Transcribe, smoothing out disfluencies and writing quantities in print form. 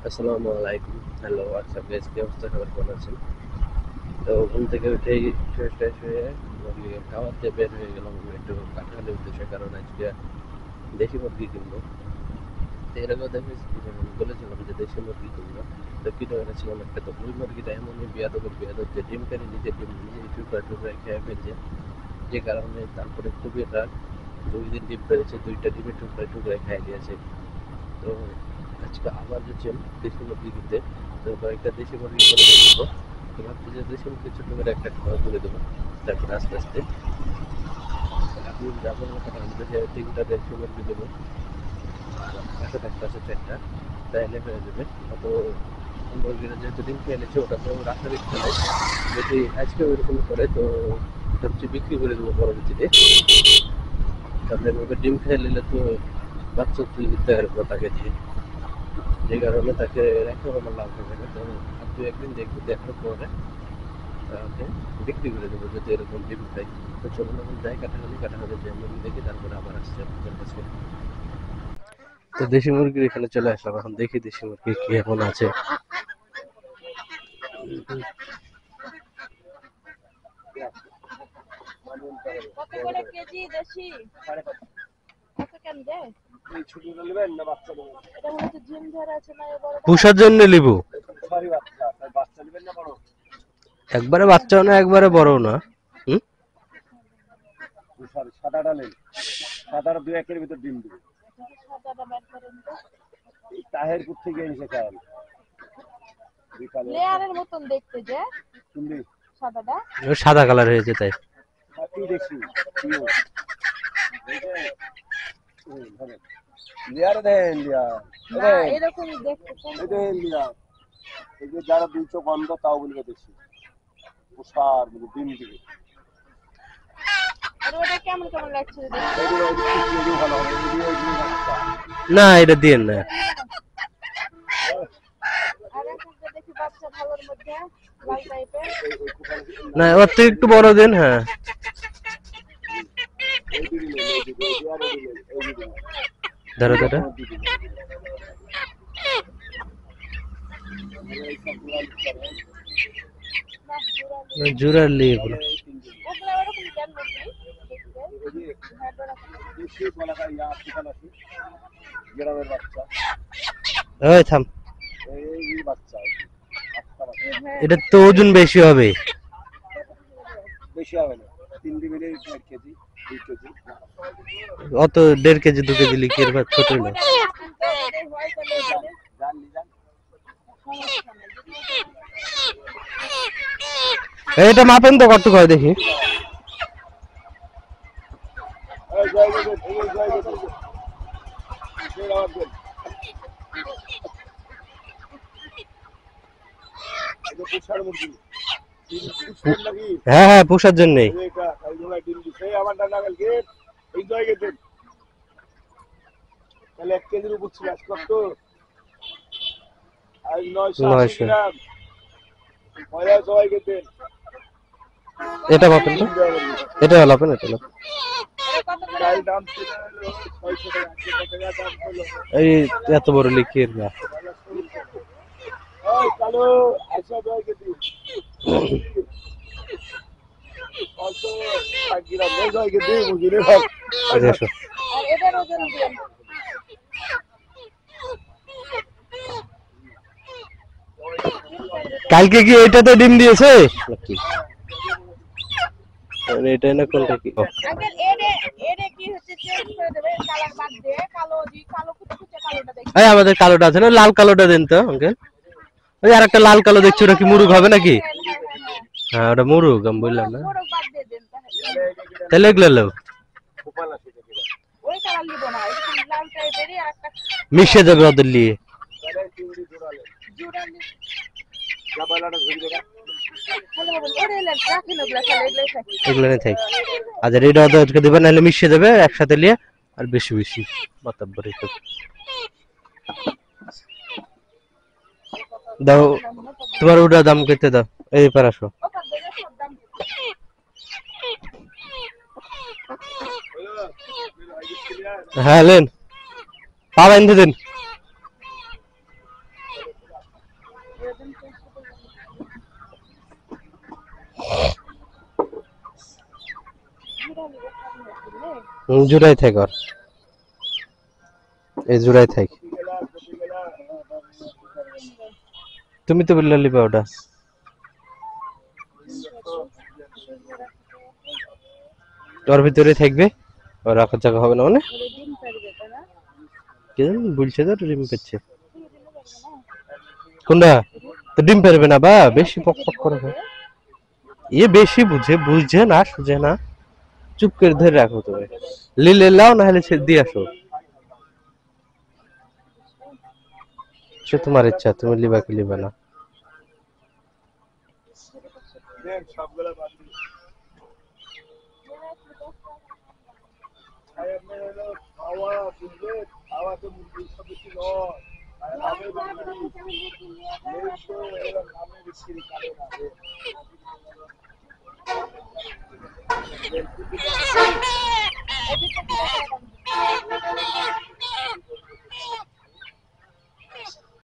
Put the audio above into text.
আসসালামু আলাইকুম। Hello WhatsApp guys, কি অবস্থা? সবার কেমন আছেন? তো ঘুম থেকে উঠেই ফ্রেশ ট্রেশ হয়ে মুরগিকে খাওয়াতে বের হয়ে গেলাম একটু কাঁঠালের উদ্দেশ্যে, কারণ আজকে দেশি মুরগি কিনবো। তো এর আগে বলেছিলাম যে দেশি মুরগি কিনবো, তো কিনে এনেছিলাম একটা। তো ওই মুরগিটা এমনই বিয়াদব যে ডিম পেড়ে নিজে ডিম নিজেই টুকরা টুকরা খেয়ে ফেলছে, যে কারণে তারপরে খুবই রাগ। 2 দিন ডিম পেড়েছে, 2টা ডিমের টুকরা টুকরায় খাই দিয়েছে। তো আজকে আবার যাচ্ছি দেশি মুরগি কিনতে। তো কয়েকটা দেশি মুরগি করে দেবো। তো ভাবছি যে দেশি মুরগি ছোট করে একটা খাওয়া তুলে দেবো, তারপরে আস্তে আস্তে আপনি যাবেন কথা বলতে যে 3টা দেশি মুরগি দেবো, আর পাশে একটা আছে 4টা, তাইলে হয়ে যাবে। অত মুরগিরা যেহেতু ডিম খেয়ে নিচ্ছে, ওটা তো রাখার ইচ্ছা নেই। যদি আজকে ওইরকম করে তো ভাবছি বিক্রি করে দেবো পরবর্তীতে। তাদের ডিম খেয়ে নিলে তো বাচ্চা তুলে দিতে পারবো তাকে দিয়ে, যে কারণে তাকে রেখেও আমার লাভ হবে না। তো আর 2-1 দিন দেখবো, দেখার পরে তাকে বিক্রি করে দেবো যদি এরকম ডিম খাই। তো চলুন এখন যাই কাটাখালি যে মুরগি দেখি, তারপরে আবার আসছে আপনাদের কাছে। তো দেশি মুরগির এখানে চলে আসলাম, এখন দেখি দেশি মুরগি কি এখন আছে। কত করে কেজি দেশি? কত কেন দেয়? এটা মনে হচ্ছে ঝিম ধরে আছে না, এই বড়টা? পুষার জন্য লিবু একবারে বাচ্চাও না একবারে বড়ও না। হুম, সাদাটা নেই, সাদাটা 2-1-এর ভিতর ডিম দিবে। দেখি সাদাটা বের করেন তো। তাহেরপুর থেকে এনেছে কাল বিকালে। লেয়ারের মতন দেখতে যে তুমি সাদাটা। ও সাদা কালার হয়েছে তাই। কি দেখছি লেয়ার দেন লেয়ার, না এরকমই দেখতে কোন এই দেন লেয়ার। এই যে যারা 2 চোখ অন্ধ তাও বলবে দেখছি উষার বলে ডিম দিবে। আর ওটা কেমন কেমন লাগছে দেখতে? এগুলো এগুলো ভালো হবে, এগুলো বাচ্চা। না, এটা দিয়েন না। আর একটা দেখি বাচ্চা ভালোর মধ্যে লাল টাইপের। না, ওর থেকে একটু বড় দেন। হ্যাঁ, এই দিন এই দিন এই দিন এই দিন ধরো ধরো। না জোড়া জুরার লিবু ওগুলো ওরকম কেন নাকি দেখতে? হ্যাঁ ওরকম। দেশি বলাটা ইয়া আফ্রিকান আছে, গ্রামের বাচ্চা। ওই থাম, এই বাচ্চা হ্যাঁ এটা তো ওজন বেশি হবে। বেশি হবে না, 3 দিনে 1 কেজি 2 কেজি। অত 1.5 কেজি 2 কেজি লিখের বা ছোট না। ওটা ওটাই হয় তাহলে এখানে জান জান সমস্যা নেই। এটা মাপেন তো কত হয় দেখি। এই জয় জয় এই জয় জয় এই আওয়াজ দেন। এই পুষার মুরগি পুষার লাগি হ্যাঁ হ্যাঁ, পোষার জন্যই। এইটা এই জয় ডিম দিছে, এই আমার ডানা গেল গেট এই জয় গেট তাহলে 1 কেজির উপর ছিল আজ কত? আজ 980 900। গ্রাম। পয়লা জয় গেট এটা মাপেন তো, এটা মাপেন, এটা মাপেন। এটা কত করে? চাল দাম ছিল হলো 600 টাকা, 800 টাকা দাম হলো। এই এত বড় লিখের না। ওই কালো আইসা জয় গেট কত 60 গ্রাম এই জয় গেট মুজিরে ভাই। আচ্ছা আসো। আর এটার ওজন দিন। কালকে কি এটাতে ডিম দিয়েছে নাকি? এটা না কোনটা কি? আঙ্কেল এরে এরে কি হচ্ছে চেঞ্জ করে দেবে কালার বাদ দিয়ে কালো দি কালো কুচকুচে কালোটা দেখি। এই আমাদের কালোটা আছে না, লাল কালোটা দেন তো আঙ্কেল। ওই আর একটা লাল কালো দেখছি, ওটা কি মুরগ হবে নাকি? হ্যাঁ হ্যাঁ হ্যাঁ হ্যাঁ, ওটা মুরগ আমি বললাম না। মোড়ক বাদ দিয়ে দেন তাহলে। তাহলে এগুলো নাও। গোপাল আছে দেখি ওই কালার নিব না, এটা লাল টাইপেরই আর একটা মিশে যাবে ওদের নিয়ে। তাহলে চিংড়ি জোড়ালে জোড়া জাবালাটা ধরে দেখা ভালো হবে। ওরে রাখেন ওগুলা খালি এগুলাই থাকে। এগুলো নিয়ে থাক। আচ্ছা, এটা ওদেরকে দেবে, নাহলে মিশে যাবে একসাথে নিয়ে। আর বেশি বেশি বাতাবরি তো দাও। তোমার ওটা দাম করতে দাও। এই পার আসো। ও বাদ দিয়ে সব দাম হ্যাঁ লেন, পা বাইন্ধে দেন। জুড়াই থাক আর এই জুড়াই থাক তুমি তো বললে লিবা ওটা ওর ভিতরে থাকবে আর রাখার জায়গা হবে না মানে কে জানি বলছে তো ডিম পেচ্ছে কোনটা তো ডিম পারবে না বা বেশি পক পক করে এ বেশি বুঝে না সুঝে না চুপ করে ধরে রাখো তুমি লিলে লাও না হলে দিয়ে আসো সে তোমার ইচ্ছা তুমি লিবা কি লিবা না সবগুলা বাদ দিই খাওয়া বুঝলে খাওয়া তো মুরগির সাথে ছিল